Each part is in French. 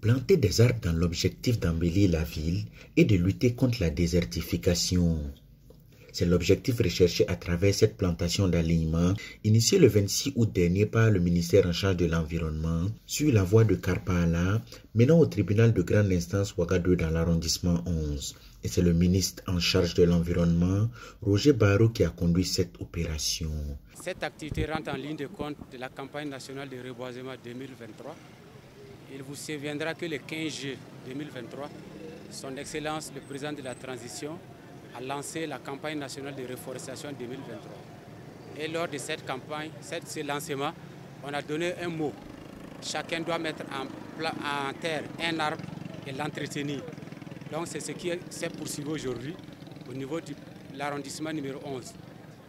Planter des arbres dans l'objectif d'embellir la ville et de lutter contre la désertification. C'est l'objectif recherché à travers cette plantation d'alignement initiée le 26 août dernier par le ministère en charge de l'environnement sur la voie de Karpala menant au tribunal de grande instance Ouagadougou dans l'arrondissement 11. Et c'est le ministre en charge de l'environnement, Roger Barreau, qui a conduit cette opération. Cette activité rentre en ligne de compte de la campagne nationale de reboisement 2023. Il vous souviendra que le 15 juillet 2023, son Excellence le président de la transition a lancé la campagne nationale de reforestation 2023. Et lors de cette campagne, ce lancement, on a donné un mot. Chacun doit mettre en terre un arbre et l'entretenir. Donc c'est ce qui s'est poursuivi aujourd'hui au niveau de l'arrondissement numéro 11.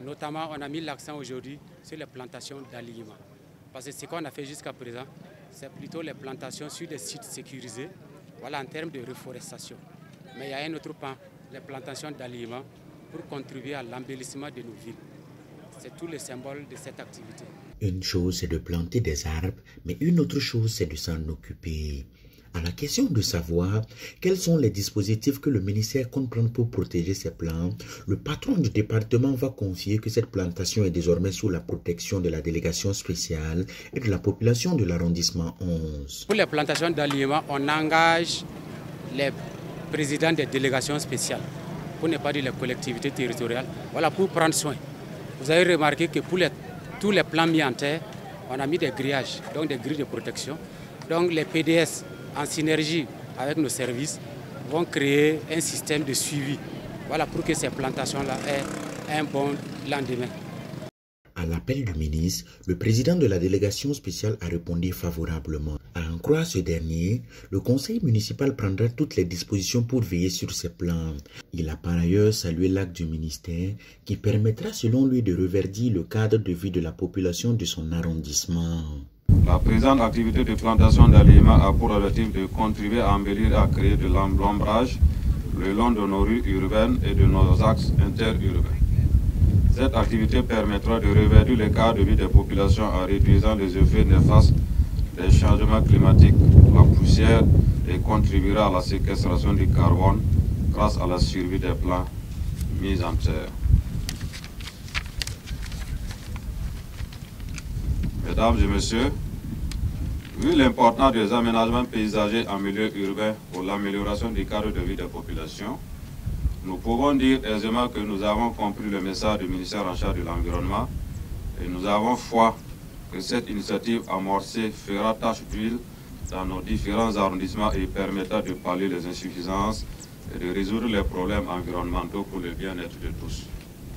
Notamment, on a mis l'accent aujourd'hui sur les plantations d'alignement. Parce que ce qu'on a fait jusqu'à présent, c'est plutôt les plantations sur des sites sécurisés, voilà, en termes de reforestation. Mais il y a un autre pan, les plantations d'alignement, pour contribuer à l'embellissement de nos villes. C'est tout le symbole de cette activité. Une chose, c'est de planter des arbres, mais une autre chose, c'est de s'en occuper. À la question de savoir quels sont les dispositifs que le ministère compte prendre pour protéger ces plantes, le patron du département va confier que cette plantation est désormais sous la protection de la délégation spéciale et de la population de l'arrondissement 11. Pour les plantations d'alignement, on engage les présidents des délégations spéciales, pour ne pas dire les collectivités territoriales, voilà, pour prendre soin. Vous avez remarqué que pour tous les plants mis en terre, on a mis des grillages, donc des grilles de protection. Donc les PDS, en synergie avec nos services, vont créer un système de suivi, voilà, pour que ces plantations-là aient un bon lendemain. À l'appel du ministre, le président de la délégation spéciale a répondu favorablement. À en croire ce dernier, le conseil municipal prendra toutes les dispositions pour veiller sur ces plans. Il a par ailleurs salué l'acte du ministère qui permettra selon lui de reverdir le cadre de vie de la population de son arrondissement. La présente activité de plantation d'alignement a pour objectif de contribuer à embellir et à créer de l'ombrage le long de nos rues urbaines et de nos axes interurbains. Cette activité permettra de reverdir le cadre de vie des populations en réduisant les effets néfastes des changements climatiques, la poussière, et contribuera à la séquestration du carbone grâce à la survie des plants mis en terre. Mesdames et messieurs, vu l'importance des aménagements paysagers en milieu urbain pour l'amélioration du cadre de vie des populations, nous pouvons dire aisément que nous avons compris le message du ministère en charge de l'environnement et nous avons foi que cette initiative amorcée fera tache d'huile dans nos différents arrondissements et permettra de pallier les insuffisances et de résoudre les problèmes environnementaux pour le bien-être de tous.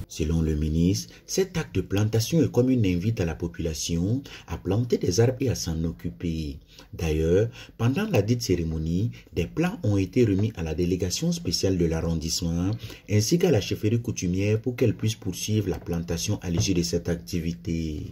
Selon le ministre, cet acte de plantation est comme une invite à la population à planter des arbres et à s'en occuper. D'ailleurs, pendant la dite cérémonie, des plans ont été remis à la délégation spéciale de l'arrondissement ainsi qu'à la chefferie coutumière pour qu'elle puisse poursuivre la plantation à l'issue de cette activité.